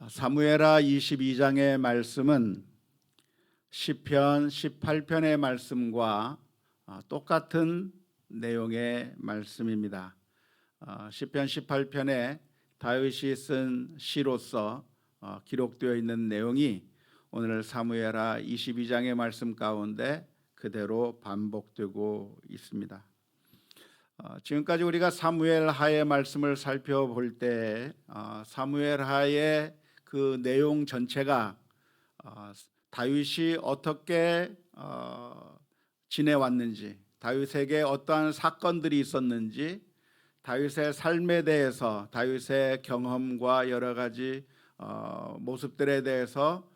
사무엘하 22장의 말씀은 시편 18편의 말씀과 똑같은 내용의 말씀입니다. 시편 18편에 다윗이 쓴 시로서 기록되어 있는 내용이 오늘 사무엘하 22장의 말씀 가운데 그대로 반복되고 있습니다. 지금까지 우리가 사무엘하의 말씀을 살펴볼 때 사무엘하의 그 내용 전체가 다윗이 어떻게 지내왔는지, 다윗에게 어떠한 사건들이 있었는지, 다윗의 삶에 대해서, 다윗의 경험과 여러 가지 모습들에 대해서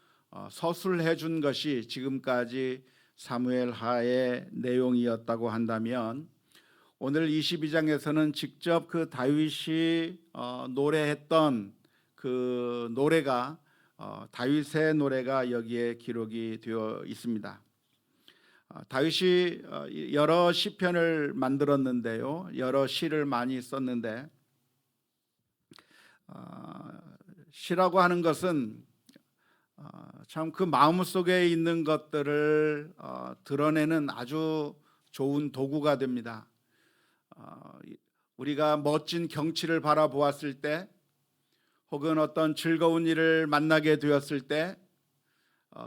서술해 준 것이 지금까지 사무엘하의 내용이었다고 한다면, 오늘 22장에서는 직접 그 다윗이 노래했던 그 노래가 다윗의 노래가 여기에 기록이 되어 있습니다. 다윗이 여러 시편을 만들었는데요, 여러 시를 많이 썼는데, 시라고 하는 것은 참 그 마음속에 있는 것들을 드러내는 아주 좋은 도구가 됩니다. 우리가 멋진 경치를 바라보았을 때, 혹은 어떤 즐거운 일을 만나게 되었을 때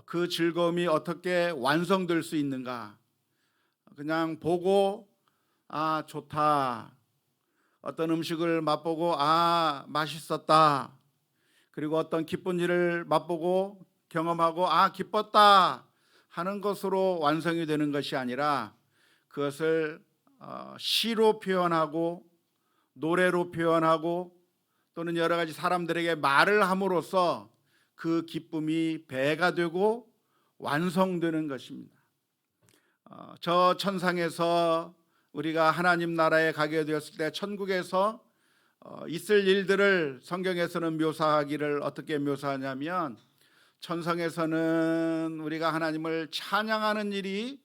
그 즐거움이 어떻게 완성될 수 있는가? 그냥 보고 좋다, 어떤 음식을 맛보고 맛있었다, 그리고 어떤 기쁜 일을 맛보고 경험하고 기뻤다 하는 것으로 완성이 되는 것이 아니라, 그것을 시로 표현하고 노래로 표현하고 또는 여러 가지 사람들에게 말을 함으로써 그 기쁨이 배가 되고 완성되는 것입니다. 저 천상에서 우리가 하나님 나라에 가게 되었을 때 천국에서 있을 일들을 성경에서는 묘사하기를 어떻게 묘사하냐면, 천상에서는 우리가 하나님을 찬양하는 일이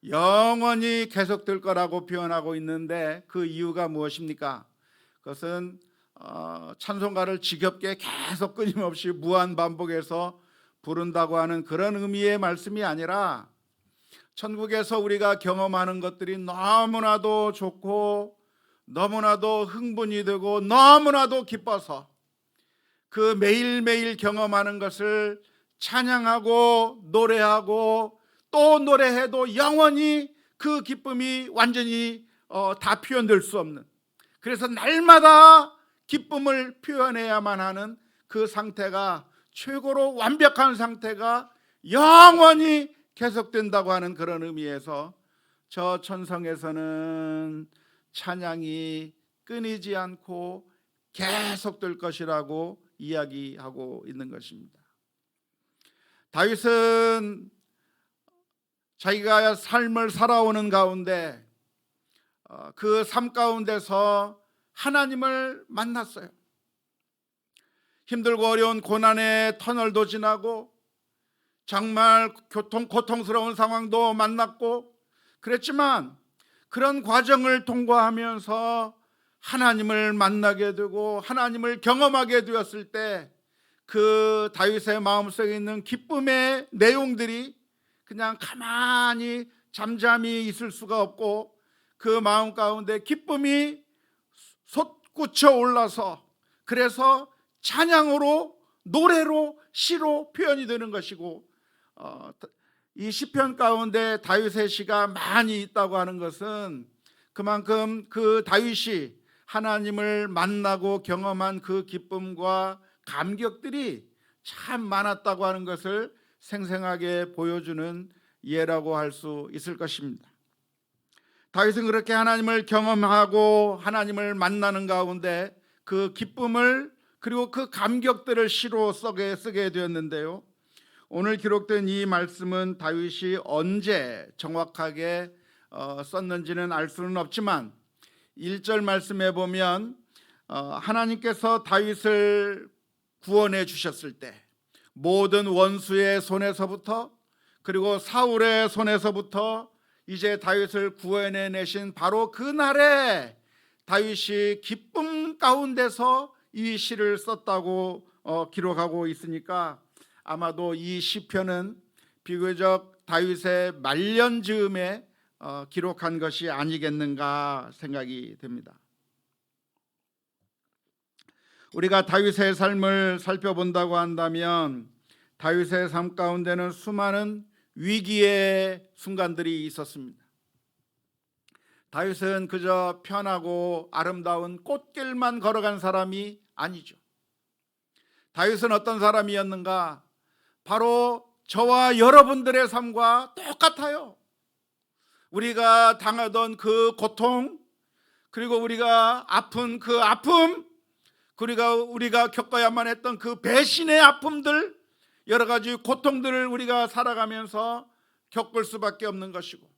영원히 계속될 거라고 표현하고 있는데, 그 이유가 무엇입니까? 그것은 찬송가를 지겹게 계속 끊임없이 무한 반복해서 부른다고 하는 그런 의미의 말씀이 아니라, 천국에서 우리가 경험하는 것들이 너무나도 좋고 너무나도 흥분이 되고 너무나도 기뻐서 그 매일매일 경험하는 것을 찬양하고 노래하고 또 노래해도 영원히 그 기쁨이 완전히 다 표현될 수 없는, 그래서 날마다 기쁨을 표현해야만 하는 그 상태가, 최고로 완벽한 상태가 영원히 계속된다고 하는 그런 의미에서 저 천성에서는 찬양이 끊이지 않고 계속될 것이라고 이야기하고 있는 것입니다. 다윗은 자기가 삶을 살아오는 가운데 그 삶 가운데서 하나님을 만났어요. 힘들고 어려운 고난의 터널도 지나고 정말 고통스러운 상황도 만났고 그랬지만, 그런 과정을 통과하면서 하나님을 만나게 되고 하나님을 경험하게 되었을 때 그 다윗의 마음속에 있는 기쁨의 내용들이 그냥 가만히 잠잠히 있을 수가 없고, 그 마음 가운데 기쁨이 솟구쳐 올라서, 그래서 찬양으로 노래로 시로 표현이 되는 것이고, 이 시편 가운데 다윗의 시가 많이 있다고 하는 것은 그만큼 그 다윗이 하나님을 만나고 경험한 그 기쁨과 감격들이 참 많았다고 하는 것을 생생하게 보여주는 예라고 할 수 있을 것입니다. 다윗은 그렇게 하나님을 경험하고 하나님을 만나는 가운데 그 기쁨을, 그리고 그 감격들을 시로 쓰게 되었는데요, 오늘 기록된 이 말씀은 다윗이 언제 정확하게 썼는지는 알 수는 없지만, 1절 말씀에 보면 하나님께서 다윗을 구원해 주셨을 때, 모든 원수의 손에서부터, 그리고 사울의 손에서부터 이제 다윗을 구원해내신 바로 그 날에 다윗이 기쁨 가운데서 이 시를 썼다고 기록하고 있으니까 아마도 이 시편은 비교적 다윗의 말년 즈음에 기록한 것이 아니겠는가 생각이 됩니다. 우리가 다윗의 삶을 살펴본다고 한다면 다윗의 삶 가운데는 수많은 위기의 순간들이 있었습니다. 다윗은 그저 편하고 아름다운 꽃길만 걸어간 사람이 아니죠. 다윗은 어떤 사람이었는가? 바로 저와 여러분들의 삶과 똑같아요. 우리가 당하던 그 고통, 그리고 우리가 아픈 그 아픔, 그리고 우리가 겪어야만 했던 그 배신의 아픔들, 여러 가지 고통들을 우리가 살아가면서 겪을 수밖에 없는 것이고,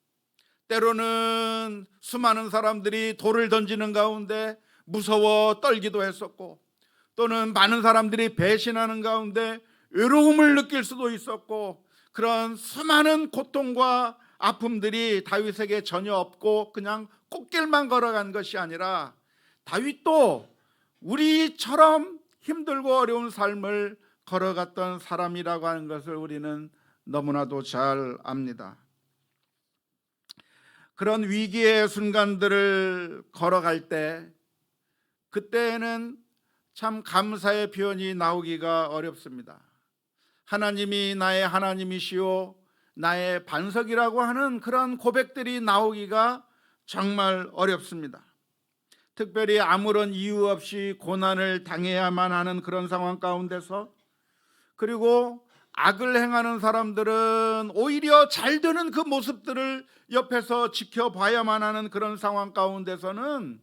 때로는 수많은 사람들이 돌을 던지는 가운데 무서워 떨기도 했었고, 또는 많은 사람들이 배신하는 가운데 외로움을 느낄 수도 있었고, 그런 수많은 고통과 아픔들이 다윗에게 전혀 없고 그냥 꽃길만 걸어간 것이 아니라 다윗도 우리처럼 힘들고 어려운 삶을 걸어갔던 사람이라고 하는 것을 우리는 너무나도 잘 압니다. 그런 위기의 순간들을 걸어갈 때, 그때에는 참 감사의 표현이 나오기가 어렵습니다. 하나님이 나의 하나님이시오, 나의 반석이라고 하는 그런 고백들이 나오기가 정말 어렵습니다. 특별히 아무런 이유 없이 고난을 당해야만 하는 그런 상황 가운데서, 그리고 악을 행하는 사람들은 오히려 잘 되는 그 모습들을 옆에서 지켜봐야만 하는 그런 상황 가운데서는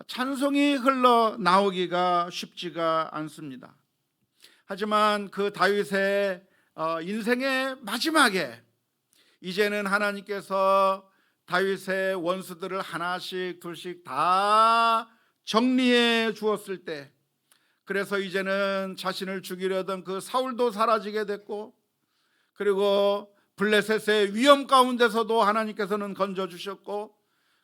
찬송이 흘러나오기가 쉽지가 않습니다. 하지만 그 다윗의 인생의 마지막에 이제는 하나님께서 다윗의 원수들을 하나씩 둘씩 다 정리해 주었을 때, 그래서 이제는 자신을 죽이려던 그 사울도 사라지게 됐고, 그리고 블레셋의 위험 가운데서도 하나님께서는 건져주셨고,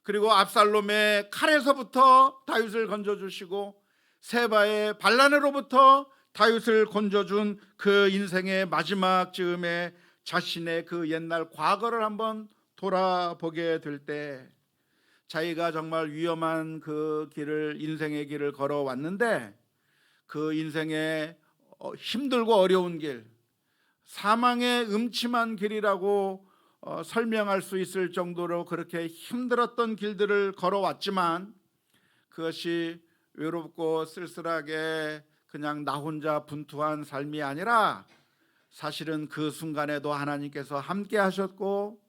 그리고 압살롬의 칼에서부터 다윗을 건져주시고, 세바의 반란으로부터 다윗을 건져준 그 인생의 마지막 즈음에 자신의 그 옛날 과거를 한번 돌아보게 될 때, 자기가 정말 위험한 그 길을, 인생의 길을 걸어왔는데 그 인생의 힘들고 어려운 길, 사망의 음침한 길이라고 설명할 수 있을 정도로 그렇게 힘들었던 길들을 걸어왔지만, 그것이 외롭고 쓸쓸하게 그냥 나 혼자 분투한 삶이 아니라 사실은 그 순간에도 하나님께서 함께 하셨고,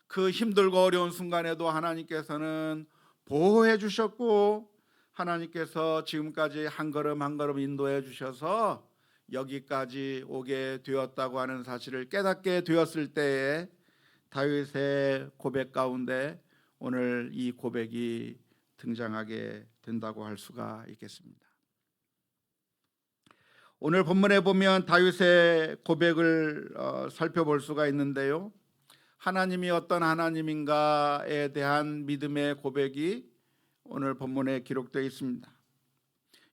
그 힘들고 어려운 순간에도 하나님께서는 보호해 주셨고, 하나님께서 지금까지 한 걸음 한 걸음 인도해 주셔서 여기까지 오게 되었다고 하는 사실을 깨닫게 되었을 때에 다윗의 고백 가운데 오늘 이 고백이 등장하게 된다고 할 수가 있겠습니다. 오늘 본문에 보면 다윗의 고백을 살펴볼 수가 있는데요, 하나님이 어떤 하나님인가에 대한 믿음의 고백이 오늘 본문에 기록되어 있습니다.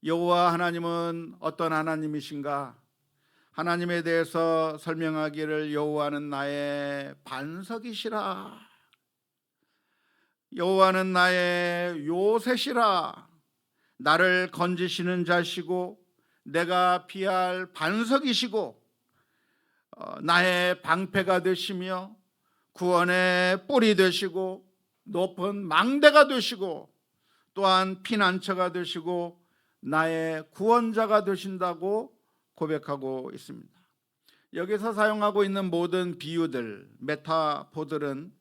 여호와 하나님은 어떤 하나님이신가? 하나님에 대해서 설명하기를 여호와는 나의 반석이시라, 여호와는 나의 요새시라, 나를 건지시는 자시고 내가 피할 반석이시고 나의 방패가 되시며 구원의 뿔이 되시고 높은 망대가 되시고 또한 피난처가 되시고 나의 구원자가 되신다고 고백하고 있습니다. 여기서 사용하고 있는 모든 비유들, 메타포들은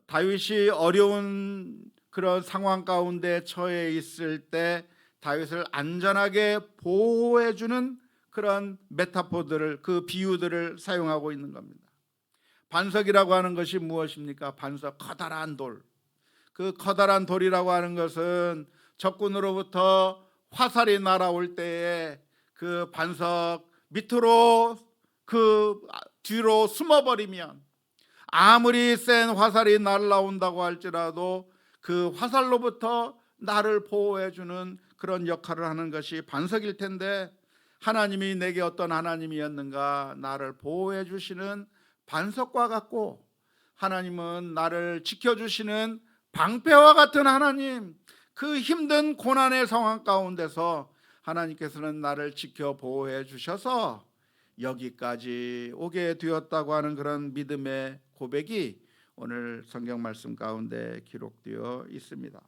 다윗이 어려운 그런 상황 가운데 처해 있을 때 다윗을 안전하게 보호해주는 그런 메타포들을, 그 비유들을 사용하고 있는 겁니다. 반석이라고 하는 것이 무엇입니까? 반석, 커다란 돌. 그 커다란 돌이라고 하는 것은 적군으로부터 화살이 날아올 때에 그 반석 밑으로 그 뒤로 숨어버리면 아무리 센 화살이 날아온다고 할지라도 그 화살로부터 나를 보호해주는 그런 역할을 하는 것이 반석일 텐데, 하나님이 내게 어떤 하나님이었는가, 나를 보호해 주시는 반석과 같고, 하나님은 나를 지켜주시는 방패와 같은 하나님, 그 힘든 고난의 상황 가운데서 하나님께서는 나를 지켜 보호해 주셔서 여기까지 오게 되었다고 하는 그런 믿음의 고백이 오늘 성경 말씀 가운데 기록되어 있습니다.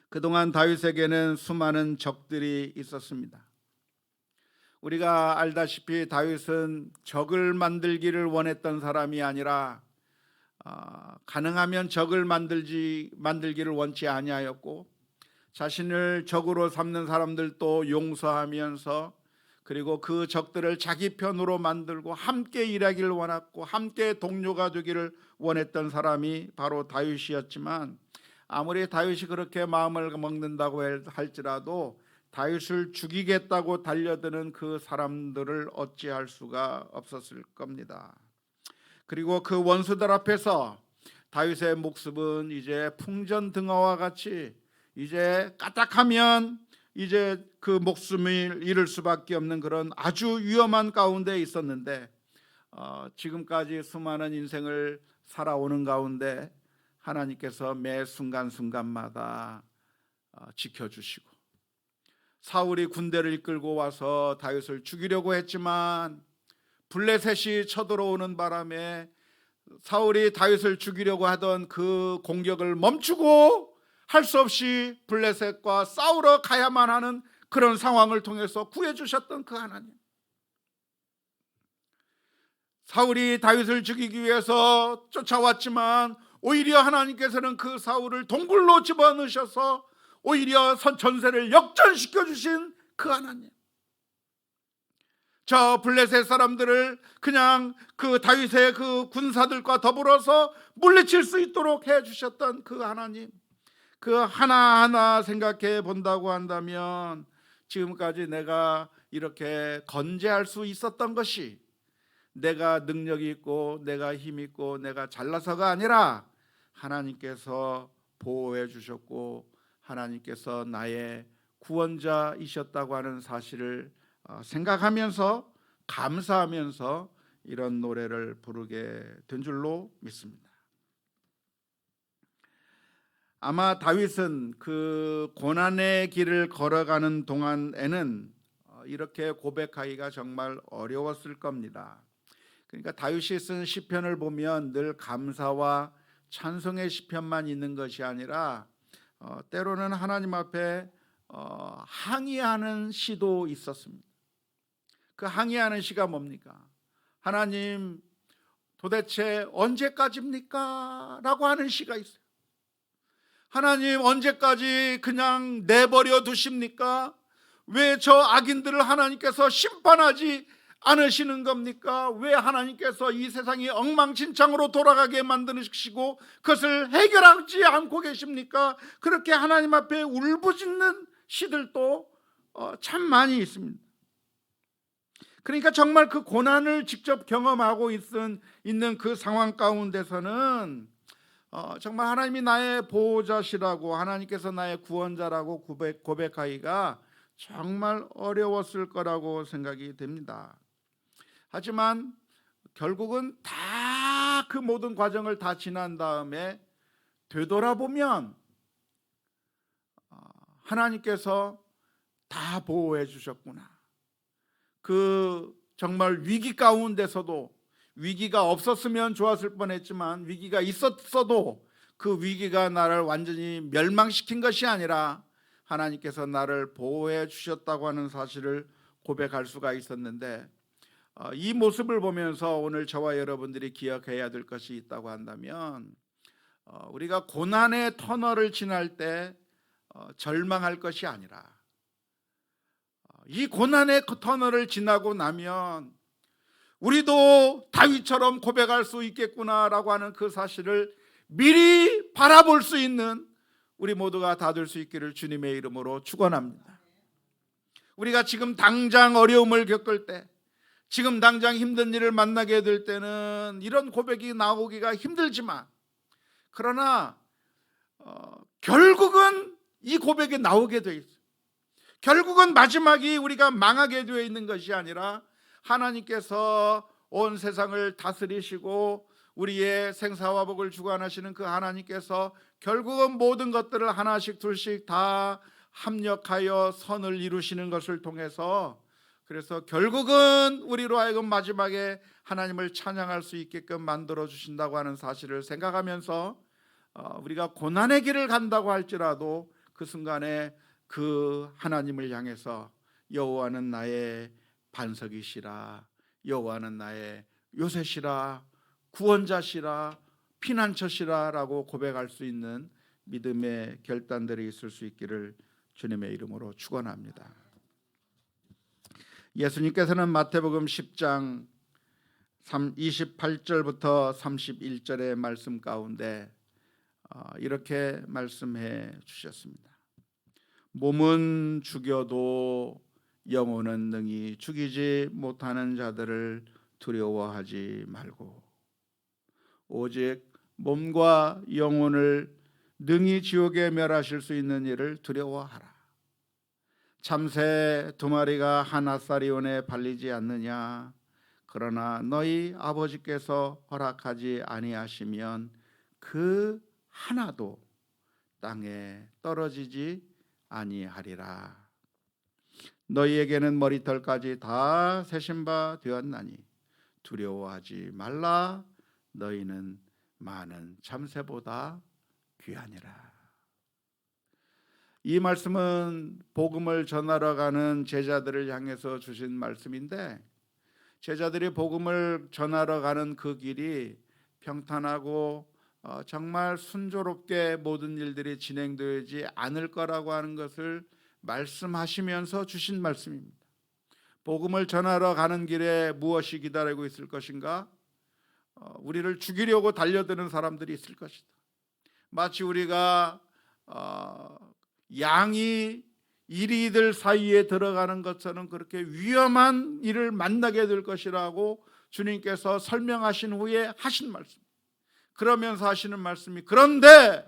그동안 다윗에게는 수많은 적들이 있었습니다. 우리가 알다시피 다윗은 적을 만들기를 원했던 사람이 아니라 가능하면 적을 만들기를 원치 아니하였고, 자신을 적으로 삼는 사람들도 용서하면서, 그리고 그 적들을 자기 편으로 만들고 함께 일하기를 원했고 함께 동료가 되기를 원했던 사람이 바로 다윗이었지만, 아무리 다윗이 그렇게 마음을 먹는다고 할지라도 다윗을 죽이겠다고 달려드는 그 사람들을 어찌할 수가 없었을 겁니다. 그리고 그 원수들 앞에서 다윗의 목숨은 이제 풍전등화와 같이 이제 까딱하면 이제 그 목숨을 잃을 수밖에 없는 그런 아주 위험한 가운데 있었는데, 지금까지 수많은 인생을 살아오는 가운데 하나님께서 매 순간순간마다 지켜주시고, 사울이 군대를 이끌고 와서 다윗을 죽이려고 했지만 블레셋이 쳐들어오는 바람에 사울이 다윗을 죽이려고 하던 그 공격을 멈추고 할 수 없이 블레셋과 싸우러 가야만 하는 그런 상황을 통해서 구해주셨던 그 하나님, 사울이 다윗을 죽이기 위해서 쫓아왔지만 오히려 하나님께서는 그 사울을 동굴로 집어넣으셔서 오히려 전세를 역전시켜 주신 그 하나님, 저 블레셋 사람들을 그냥 그 다윗의 그 군사들과 더불어서 물리칠 수 있도록 해주셨던 그 하나님, 그 하나하나 생각해 본다고 한다면 지금까지 내가 이렇게 건재할 수 있었던 것이 내가 능력이 있고 내가 힘 있고 내가 잘나서가 아니라 하나님께서 보호해 주셨고 하나님께서 나의 구원자이셨다고 하는 사실을 생각하면서 감사하면서 이런 노래를 부르게 된 줄로 믿습니다. 아마 다윗은 그 고난의 길을 걸어가는 동안에는 이렇게 고백하기가 정말 어려웠을 겁니다. 그러니까 다윗이 쓴 시편을 보면 늘 감사와 찬송의 시편만 있는 것이 아니라 때로는 하나님 앞에 항의하는 시도 있었습니다. 그 항의하는 시가 뭡니까? 하나님 도대체 언제까지입니까? 라고 하는 시가 있어요. 하나님 언제까지 그냥 내버려 두십니까? 왜 저 악인들을 하나님께서 심판하지 않으시는 겁니까? 왜 하나님께서 이 세상이 엉망진창으로 돌아가게 만드시고 그것을 해결하지 않고 계십니까? 그렇게 하나님 앞에 울부짖는 시들도 참 많이 있습니다. 그러니까 정말 그 고난을 직접 경험하고 있는 그 상황 가운데서는 정말 하나님이 나의 보호자시라고, 하나님께서 나의 구원자라고 고백하기가 정말 어려웠을 거라고 생각이 됩니다. 하지만 결국은 다 그 모든 과정을 다 지난 다음에 되돌아보면 하나님께서 다 보호해 주셨구나. 그 정말 위기 가운데서도, 위기가 없었으면 좋았을 뻔했지만 위기가 있었어도 그 위기가 나를 완전히 멸망시킨 것이 아니라 하나님께서 나를 보호해 주셨다고 하는 사실을 고백할 수가 있었는데, 이 모습을 보면서 오늘 저와 여러분들이 기억해야 될 것이 있다고 한다면, 우리가 고난의 터널을 지날 때 절망할 것이 아니라 이 고난의 터널을 지나고 나면 우리도 다윗처럼 고백할 수 있겠구나라고 하는 그 사실을 미리 바라볼 수 있는 우리 모두가 다 될 수 있기를 주님의 이름으로 축원합니다. 우리가 지금 당장 어려움을 겪을 때, 지금 당장 힘든 일을 만나게 될 때는 이런 고백이 나오기가 힘들지만, 그러나 결국은 이 고백이 나오게 돼 있어요. 결국은 마지막이 우리가 망하게 되어 있는 것이 아니라 하나님께서 온 세상을 다스리시고 우리의 생사와 복을 주관하시는 그 하나님께서 결국은 모든 것들을 하나씩 둘씩 다 합력하여 선을 이루시는 것을 통해서, 그래서 결국은 우리로 하여금 마지막에 하나님을 찬양할 수 있게끔 만들어 주신다고 하는 사실을 생각하면서 우리가 고난의 길을 간다고 할지라도 그 순간에 그 하나님을 향해서 여호와는 나의 반석이시라, 여호와는 나의 요새시라, 구원자시라, 피난처시라 라고 고백할 수 있는 믿음의 결단들이 있을 수 있기를 주님의 이름으로 축원합니다. 예수님께서는 마태복음 10장 28절부터 31절의 말씀 가운데 이렇게 말씀해 주셨습니다. 몸은 죽여도 영혼은 능히 죽이지 못하는 자들을 두려워하지 말고 오직 몸과 영혼을 능히 지옥에 멸하실 수 있는 이를 두려워하라. 참새 두 마리가 한 아사리온에 발리지 않느냐? 그러나 너희 아버지께서 허락하지 아니하시면 그 하나도 땅에 떨어지지 아니하리라. 너희에게는 머리털까지 다 세신 바 되었나니 두려워하지 말라. 너희는 많은 참새보다 귀하니라. 이 말씀은 복음을 전하러 가는 제자들을 향해서 주신 말씀인데, 제자들이 복음을 전하러 가는 그 길이 평탄하고 정말 순조롭게 모든 일들이 진행되지 않을 거라고 하는 것을 말씀하시면서 주신 말씀입니다. 복음을 전하러 가는 길에 무엇이 기다리고 있을 것인가? 우리를 죽이려고 달려드는 사람들이 있을 것이다. 마치 우리가 양이 이리들 사이에 들어가는 것처럼 그렇게 위험한 일을 만나게 될 것이라고 주님께서 설명하신 후에 하신 말씀, 그러면서 하시는 말씀이 그런데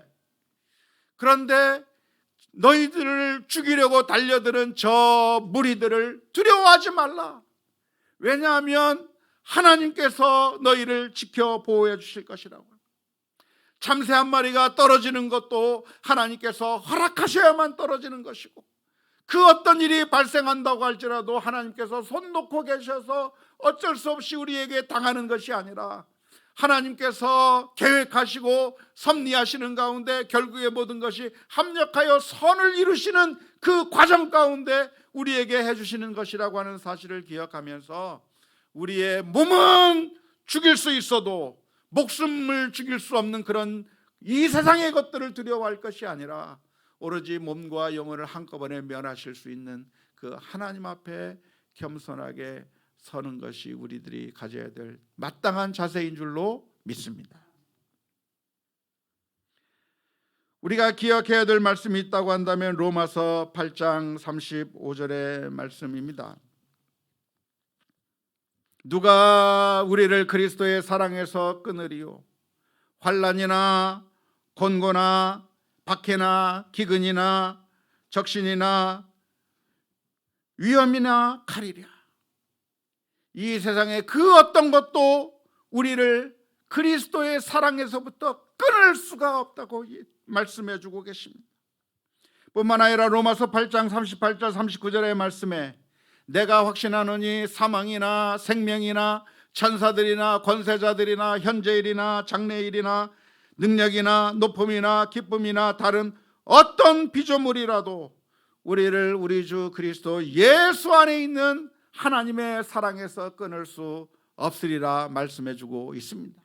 너희들을 죽이려고 달려드는 저 무리들을 두려워하지 말라. 왜냐하면 하나님께서 너희를 지켜 보호해 주실 것이라고. 참새 한 마리가 떨어지는 것도 하나님께서 허락하셔야만 떨어지는 것이고, 그 어떤 일이 발생한다고 할지라도 하나님께서 손 놓고 계셔서 어쩔 수 없이 우리에게 당하는 것이 아니라 하나님께서 계획하시고 섭리하시는 가운데 결국에 모든 것이 합력하여 선을 이루시는 그 과정 가운데 우리에게 해주시는 것이라고 하는 사실을 기억하면서, 우리의 몸은 죽일 수 있어도 목숨을 죽일 수 없는 그런 이 세상의 것들을 두려워할 것이 아니라 오로지 몸과 영혼을 한꺼번에 면하실 수 있는 그 하나님 앞에 겸손하게 서는 것이 우리들이 가져야 될 마땅한 자세인 줄로 믿습니다. 우리가 기억해야 될 말씀이 있다고 한다면 로마서 8장 35절의 말씀입니다. 누가 우리를 그리스도의 사랑에서 끊으리요? 환난이나 곤고나 박해나 기근이나 적신이나 위험이나 칼이랴. 이 세상에 그 어떤 것도 우리를 그리스도의 사랑에서부터 끊을 수가 없다고 말씀해 주고 계십니다. 뿐만 아니라 로마서 8장 38절 39절의 말씀에 내가 확신하노니 사망이나 생명이나 천사들이나 권세자들이나 현재일이나 장래일이나 능력이나 높음이나 기쁨이나 다른 어떤 피조물이라도 우리를 우리 주 그리스도 예수 안에 있는 하나님의 사랑에서 끊을 수 없으리라 말씀해 주고 있습니다.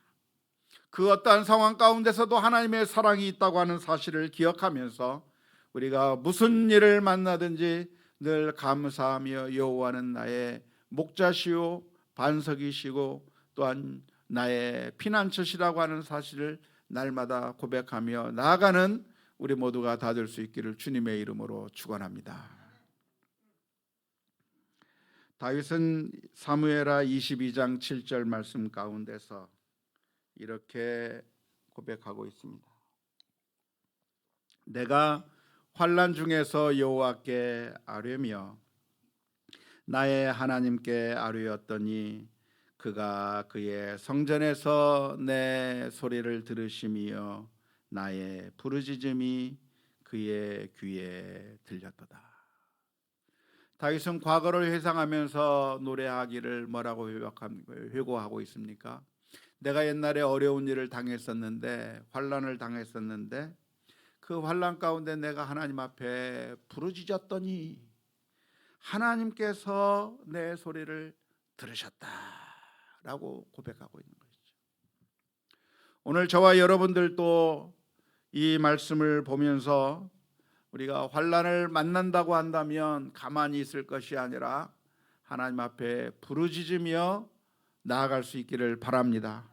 그 어떠한 상황 가운데서도 하나님의 사랑이 있다고 하는 사실을 기억하면서 우리가 무슨 일을 만나든지 늘 감사하며 여호와는 나의 목자시요 반석이시고 또한 나의 피난처시라고 하는 사실을 날마다 고백하며 나아가는 우리 모두가 다 될 수 있기를 주님의 이름으로 축원합니다. 다윗은 사무엘하 22장 7절 말씀 가운데서 이렇게 고백하고 있습니다. 내가 환난 중에서 여호와께 아뢰며 나의 하나님께 아뢰었더니 그가 그의 성전에서 내 소리를 들으시며 나의 부르짖음이 그의 귀에 들렸도다. 다윗은 과거를 회상하면서 노래하기를 뭐라고 회고하고 있습니까? 내가 옛날에 어려운 일을 당했었는데, 환난을 당했었는데 그 환난 가운데 내가 하나님 앞에 부르짖었더니 하나님께서 내 소리를 들으셨다라고 고백하고 있는 것이죠. 오늘 저와 여러분들도 이 말씀을 보면서 우리가 환난을 만난다고 한다면 가만히 있을 것이 아니라 하나님 앞에 부르짖으며 나아갈 수 있기를 바랍니다.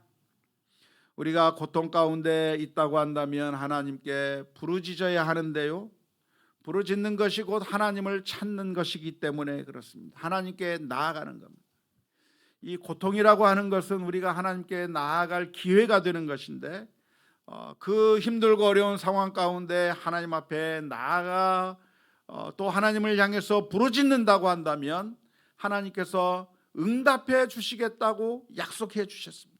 우리가 고통 가운데 있다고 한다면 하나님께 부르짖어야 하는데요, 부르짖는 것이 곧 하나님을 찾는 것이기 때문에 그렇습니다. 하나님께 나아가는 겁니다. 이 고통이라고 하는 것은 우리가 하나님께 나아갈 기회가 되는 것인데, 그 힘들고 어려운 상황 가운데 하나님 앞에 나아가 또 하나님을 향해서 부르짖는다고 한다면 하나님께서 응답해 주시겠다고 약속해 주셨습니다.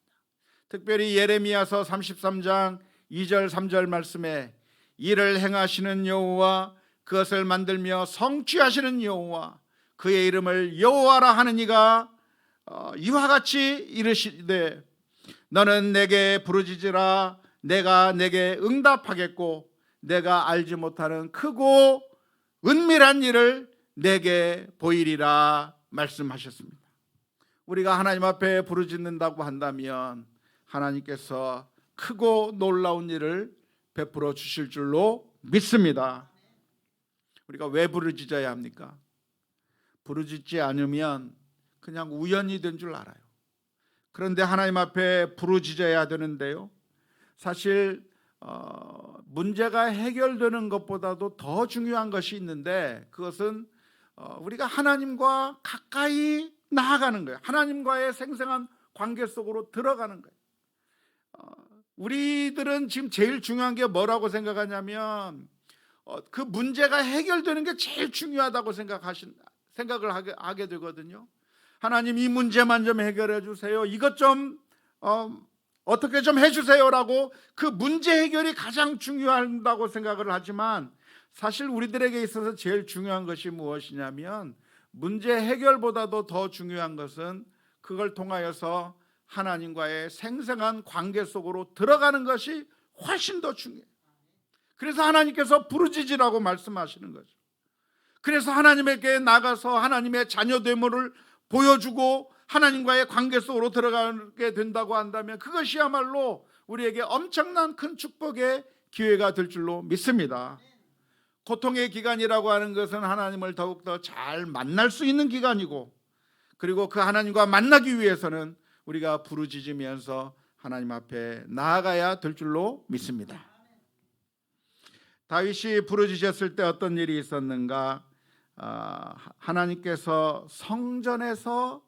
특별히 예레미야서 33장 2절 3절 말씀에 이를 행하시는 여호와, 그것을 만들며 성취하시는 여호와, 그의 이름을 여호와라 하는 이가 이와 같이 이르시되 너는 내게 부르짖으라 내가 내게 응답하겠고 내가 알지 못하는 크고 은밀한 일을 내게 보이리라 말씀하셨습니다. 우리가 하나님 앞에 부르짖는다고 한다면 하나님께서 크고 놀라운 일을 베풀어 주실 줄로 믿습니다. 우리가 왜 부르짖어야 합니까? 부르짖지 않으면 그냥 우연이 된 줄 알아요. 그런데 하나님 앞에 부르짖어야 되는데요, 사실 문제가 해결되는 것보다도 더 중요한 것이 있는데 그것은 우리가 하나님과 가까이 나아가는 거예요. 하나님과의 생생한 관계 속으로 들어가는 거예요. 우리들은 지금 제일 중요한 게 뭐라고 생각하냐면 그 문제가 해결되는 게 제일 중요하다고 생각을 하게 되거든요. 하나님 이 문제만 좀 해결해 주세요, 이것 좀 어떻게 좀 해주세요라고 그 문제 해결이 가장 중요하다고 생각을 하지만 사실 우리들에게 있어서 제일 중요한 것이 무엇이냐면 문제 해결보다도 더 중요한 것은 그걸 통하여서 하나님과의 생생한 관계 속으로 들어가는 것이 훨씬 더 중요해요. 그래서 하나님께서 부르짖으라고 말씀하시는 거죠. 그래서 하나님에게 나가서 하나님의 자녀됨을 보여주고 하나님과의 관계 속으로 들어가게 된다고 한다면 그것이야말로 우리에게 엄청난 큰 축복의 기회가 될 줄로 믿습니다. 고통의 기간이라고 하는 것은 하나님을 더욱더 잘 만날 수 있는 기간이고, 그리고 그 하나님과 만나기 위해서는 우리가 부르짖으면서 하나님 앞에 나아가야 될 줄로 믿습니다. 다윗이 부르짖었을 때 어떤 일이 있었는가? 하나님께서 성전에서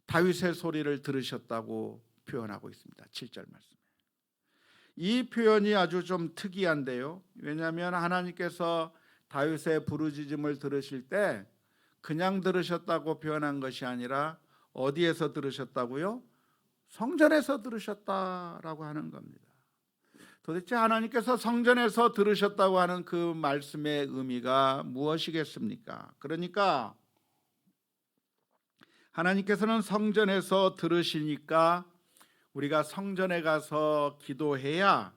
다윗의 소리를 들으셨다고 표현하고 있습니다. 7절 말씀에. 이 표현이 아주 좀 특이한데요, 왜냐하면 하나님께서 다윗의 부르짖음을 들으실 때 그냥 들으셨다고 표현한 것이 아니라 어디에서 들으셨다고요? 성전에서 들으셨다라고 하는 겁니다. 도대체 하나님께서 성전에서 들으셨다고 하는 그 말씀의 의미가 무엇이겠습니까? 그러니까 하나님께서는 성전에서 들으시니까 우리가 성전에 가서 기도해야,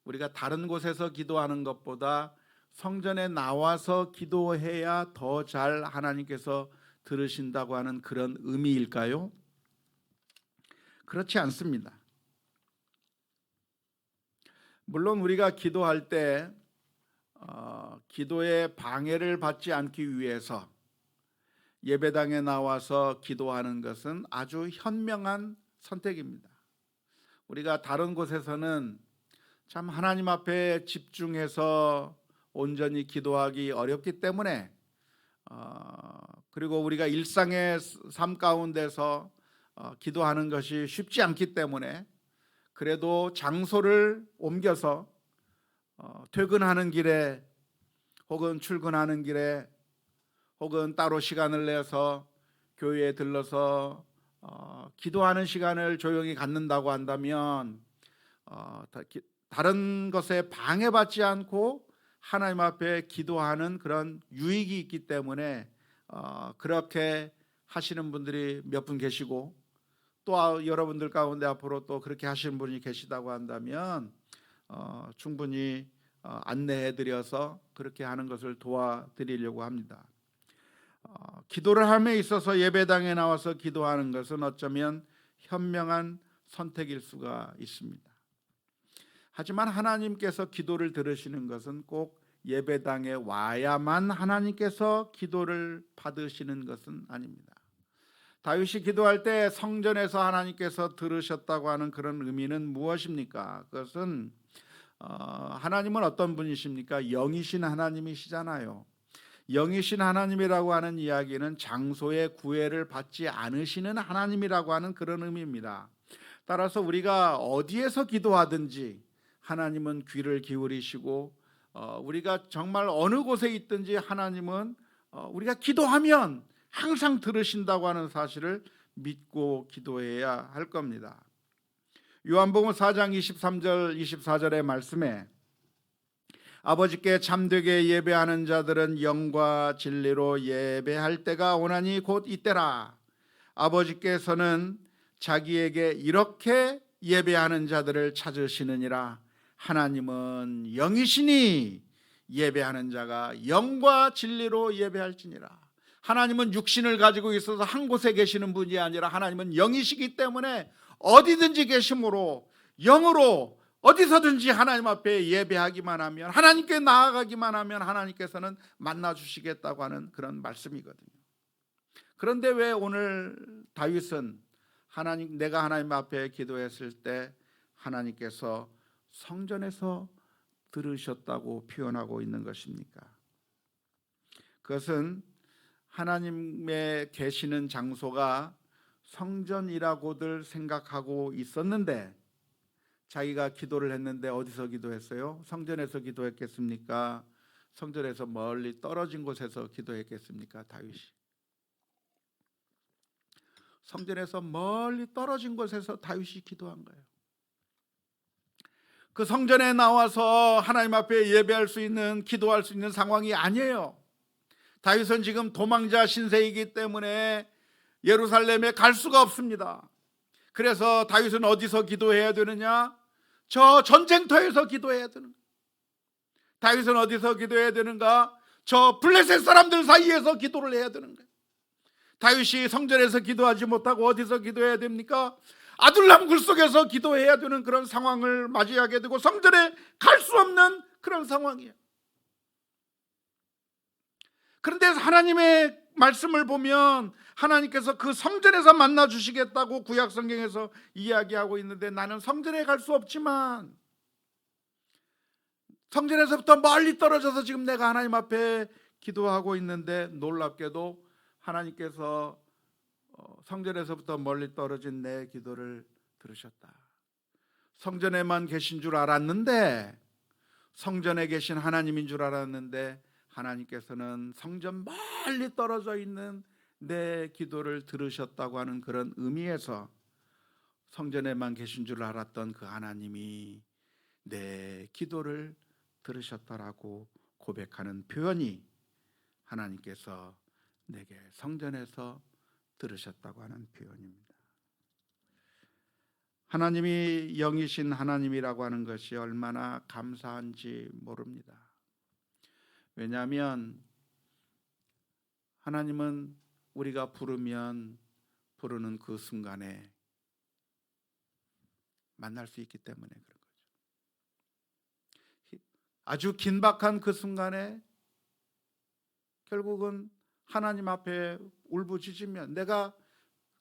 우리가 다른 곳에서 기도하는 것보다 성전에 나와서 기도해야 더 잘 하나님께서 들으신다고 하는 그런 의미일까요? 그렇지 않습니다. 물론 우리가 기도할 때 기도에 방해를 받지 않기 위해서 예배당에 나와서 기도하는 것은 아주 현명한 선택입니다. 우리가 다른 곳에서는 참 하나님 앞에 집중해서 온전히 기도하기 어렵기 때문에, 그리고 우리가 일상의 삶 가운데서 기도하는 것이 쉽지 않기 때문에 그래도 장소를 옮겨서 퇴근하는 길에 혹은 출근하는 길에, 혹은 따로 시간을 내서 교회에 들러서 기도하는 시간을 조용히 갖는다고 한다면 다른 것에 방해받지 않고 하나님 앞에 기도하는 그런 유익이 있기 때문에 그렇게 하시는 분들이 몇 분 계시고, 또 여러분들 가운데 앞으로 또 그렇게 하시는 분이 계시다고 한다면 충분히 안내해드려서 그렇게 하는 것을 도와드리려고 합니다. 기도를 함에 있어서 예배당에 나와서 기도하는 것은 어쩌면 현명한 선택일 수가 있습니다. 하지만 하나님께서 기도를 들으시는 것은 꼭 예배당에 와야만 하나님께서 기도를 받으시는 것은 아닙니다. 다윗이 기도할 때 성전에서 하나님께서 들으셨다고 하는 그런 의미는 무엇입니까? 그것은 하나님은 어떤 분이십니까? 영이신 하나님이시잖아요. 영이신 하나님이라고 하는 이야기는 장소의 구애를 받지 않으시는 하나님이라고 하는 그런 의미입니다. 따라서 우리가 어디에서 기도하든지 하나님은 귀를 기울이시고, 우리가 정말 어느 곳에 있든지 하나님은 우리가 기도하면 항상 들으신다고 하는 사실을 믿고 기도해야 할 겁니다. 요한복음 4장 23절 24절의 말씀에 아버지께 참되게 예배하는 자들은 영과 진리로 예배할 때가 오나니 곧 이때라. 아버지께서는 자기에게 이렇게 예배하는 자들을 찾으시느니라. 하나님은 영이시니 예배하는 자가 영과 진리로 예배할지니라. 하나님은 육신을 가지고 있어서 한 곳에 계시는 분이 아니라 하나님은 영이시기 때문에 어디든지 계심으로, 영으로 어디서든지 하나님 앞에 예배하기만 하면, 하나님께 나아가기만 하면 하나님께서는 만나주시겠다고 하는 그런 말씀이거든요. 그런데 왜 오늘 다윗은 내가 하나님 앞에 기도했을 때 하나님께서 성전에서 들으셨다고 표현하고 있는 것입니까? 그것은 하나님의 계시는 장소가 성전이라고들 생각하고 있었는데, 자기가 기도를 했는데 어디서 기도했어요? 성전에서 기도했겠습니까? 성전에서 멀리 떨어진 곳에서 기도했겠습니까? 다윗이 성전에서 멀리 떨어진 곳에서 다윗이 기도한 거예요. 그 성전에 나와서 하나님 앞에 예배할 수 있는, 기도할 수 있는 상황이 아니에요. 다윗은 지금 도망자 신세이기 때문에 예루살렘에 갈 수가 없습니다. 그래서 다윗은 어디서 기도해야 되느냐? 저 전쟁터에서 기도해야 되는 거예요. 다윗은 어디서 기도해야 되는가? 저 블레셋 사람들 사이에서 기도를 해야 되는 거예요. 다윗이 성전에서 기도하지 못하고 어디서 기도해야 됩니까? 아둘람 굴 속에서 기도해야 되는 그런 상황을 맞이하게 되고, 성전에 갈 수 없는 그런 상황이에요. 그런데 하나님의 말씀을 보면 하나님께서 그 성전에서 만나 주시겠다고 구약 성경에서 이야기하고 있는데, 나는 성전에 갈 수 없지만 성전에서부터 멀리 떨어져서 지금 내가 하나님 앞에 기도하고 있는데, 놀랍게도 하나님께서 성전에서부터 멀리 떨어진 내 기도를 들으셨다. 성전에만 계신 줄 알았는데, 성전에 계신 하나님인 줄 알았는데, 하나님께서는 성전 멀리 떨어져 있는 내 기도를 들으셨다고 하는 그런 의미에서 성전에만 계신 줄 알았던 그 하나님이 내 기도를 들으셨다라고 고백하는 표현이 하나님께서 내게 성전에서 들으셨다고 하는 표현입니다. 하나님이 영이신 하나님이라고 하는 것이 얼마나 감사한지 모릅니다. 왜냐하면 하나님은 우리가 부르면 부르는 그 순간에 만날 수 있기 때문에 그런 거죠. 아주 긴박한 그 순간에 결국은 하나님 앞에 울부짖으면, 내가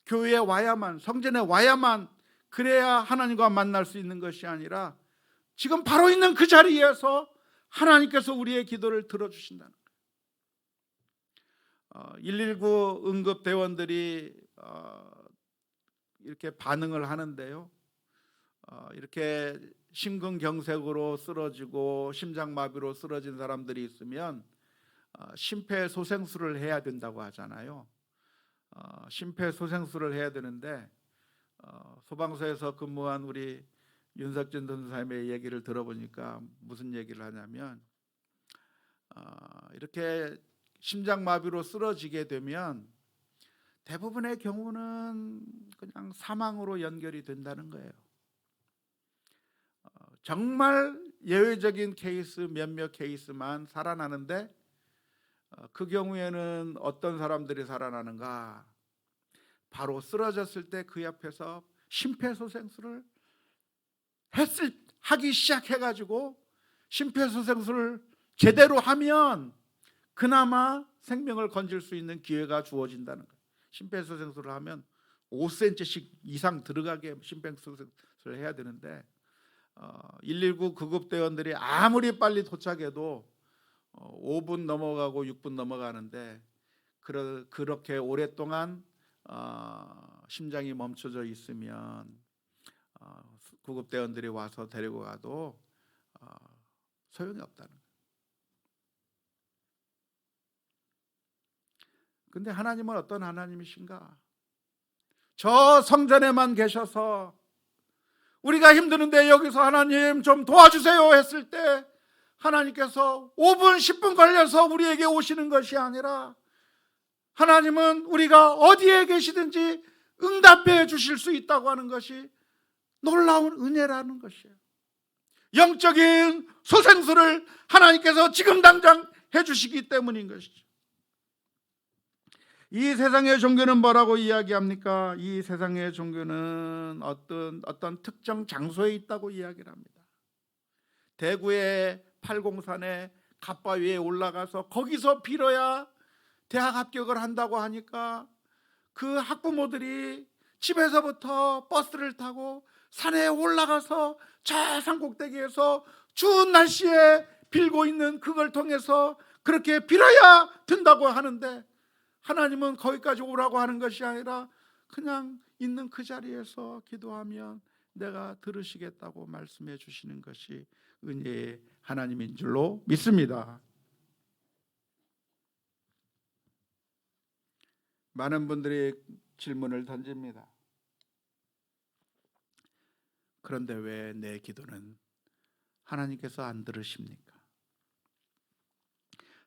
교회에 와야만, 성전에 와야만, 그래야 하나님과 만날 수 있는 것이 아니라 지금 바로 있는 그 자리에서 하나님께서 우리의 기도를 들어주신다는 거예요. 119 응급대원들이 이렇게 반응을 하는데요, 이렇게 심근경색으로 쓰러지고 심장마비로 쓰러진 사람들이 있으면 심폐소생술을 해야 된다고 하잖아요. 심폐소생술을 해야 되는데 소방서에서 근무한 우리 윤석진 전사님의 얘기를 들어보니까 무슨 얘기를 하냐면 이렇게 심장마비로 쓰러지게 되면 대부분의 경우는 그냥 사망으로 연결이 된다는 거예요. 정말 예외적인 케이스 몇몇 케이스만 살아나는데 그 경우에는 어떤 사람들이 살아나는가? 바로 쓰러졌을 때 그 옆에서 심폐소생술을 하기 시작해가지고 심폐소생술을 제대로 하면 그나마 생명을 건질 수 있는 기회가 주어진다는 거예요. 심폐소생술을 하면 5cm씩 이상 들어가게 심폐소생술을 해야 되는데 119 구급대원들이 아무리 빨리 도착해도 5분 넘어가고 6분 넘어가는데 그렇게 오랫동안 심장이 멈춰져 있으면 구급대원들이 와서 데리고 가도 소용이 없다는 거예요. 근데 하나님은 어떤 하나님이신가? 저 성전에만 계셔서 우리가 힘드는데 여기서 하나님 좀 도와주세요 했을 때 하나님께서 5분 10분 걸려서 우리에게 오시는 것이 아니라 하나님은 우리가 어디에 계시든지 응답해 주실 수 있다고 하는 것이 놀라운 은혜라는 것이에요. 영적인 소생술을 하나님께서 지금 당장 해주시기 때문인 것이죠. 이 세상의 종교는 뭐라고 이야기합니까? 이 세상의 종교는 어떤 특정 장소에 있다고 이야기를 합니다. 대구의 팔공산에 갑바 위에 올라가서 거기서 빌어야 대학 합격을 한다고 하니까 그 학부모들이 집에서부터 버스를 타고 산에 올라가서 저 산꼭대기에서 추운 날씨에 빌고 있는 그걸 통해서 그렇게 빌어야 된다고 하는데 하나님은 거기까지 오라고 하는 것이 아니라 그냥 있는 그 자리에서 기도하면 내가 들으시겠다고 말씀해 주시는 것이 은혜의 하나님인 줄로 믿습니다. 많은 분들이 질문을 던집니다. 그런데 왜 내 기도는 하나님께서 안 들으십니까?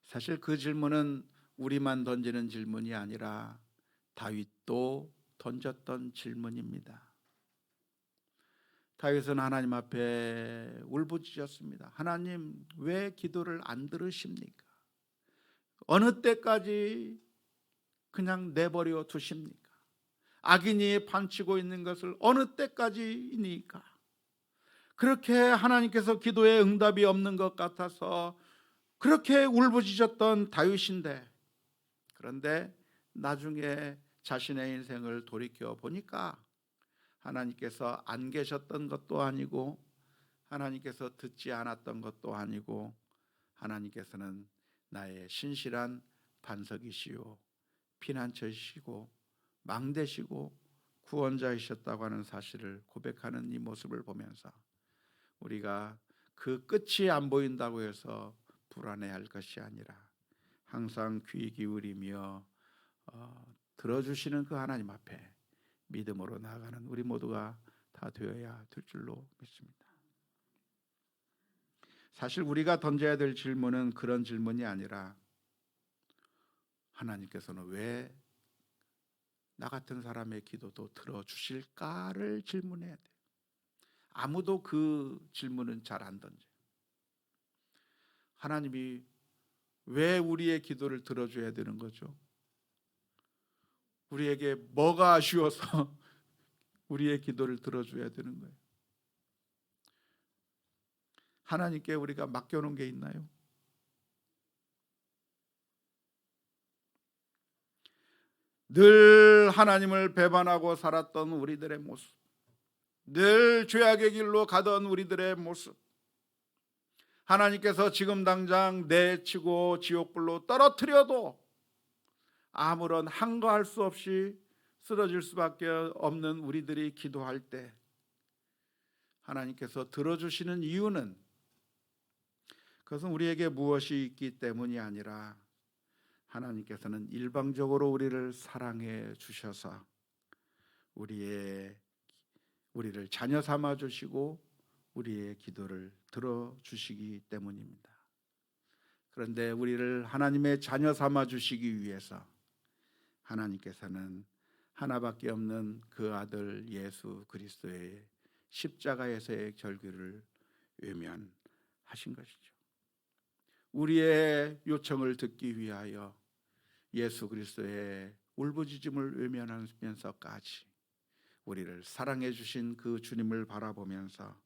사실 그 질문은 우리만 던지는 질문이 아니라 다윗도 던졌던 질문입니다. 다윗은 하나님 앞에 울부짖었습니다. 하나님 왜 기도를 안 들으십니까? 어느 때까지 그냥 내버려 두십니까? 악인이 판치고 있는 것을 어느 때까지이니까? 그렇게 하나님께서 기도에 응답이 없는 것 같아서 그렇게 울부짖었던 다윗인데, 그런데 나중에 자신의 인생을 돌이켜 보니까 하나님께서 안 계셨던 것도 아니고 하나님께서 듣지 않았던 것도 아니고 하나님께서는 나의 신실한 반석이시요 피난처이시고 망대시고 구원자이셨다고 하는 사실을 고백하는 이 모습을 보면서 우리가 그 끝이 안 보인다고 해서 불안해할 것이 아니라 항상 귀 기울이며 들어주시는 그 하나님 앞에 믿음으로 나아가는 우리 모두가 다 되어야 될 줄로 믿습니다. 사실 우리가 던져야 될 질문은 그런 질문이 아니라 하나님께서는 왜 나 같은 사람의 기도도 들어주실까를 질문해야 돼요. 아무도 그 질문은 잘 안 던져요. 하나님이 왜 우리의 기도를 들어줘야 되는 거죠? 우리에게 뭐가 아쉬워서 우리의 기도를 들어줘야 되는 거예요? 하나님께 우리가 맡겨놓은 게 있나요? 늘 하나님을 배반하고 살았던 우리들의 모습, 늘 죄악의 길로 가던 우리들의 모습, 하나님께서 지금 당장 내치고 지옥불로 떨어뜨려도 아무런 항거할 수 없이 쓰러질 수밖에 없는 우리들이 기도할 때 하나님께서 들어주시는 이유는 그것은 우리에게 무엇이 있기 때문이 아니라 하나님께서는 일방적으로 우리를 사랑해 주셔서 우리를 자녀 삼아 주시고 우리의 기도를 들어주시기 때문입니다. 그런데 우리를 하나님의 자녀 삼아 주시기 위해서 하나님께서는 하나밖에 없는 그 아들 예수 그리스도의 십자가에서의 절규를 외면하신 것이죠. 우리의 요청을 듣기 위하여 예수 그리스도의 울부짖음을 외면하면서까지 우리를 사랑해 주신 그 주님을 바라보면서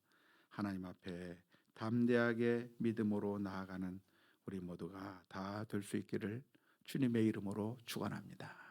하나님 앞에 담대하게 믿음으로 나아가는 우리 모두가 다 될 수 있기를 주님의 이름으로 축원합니다.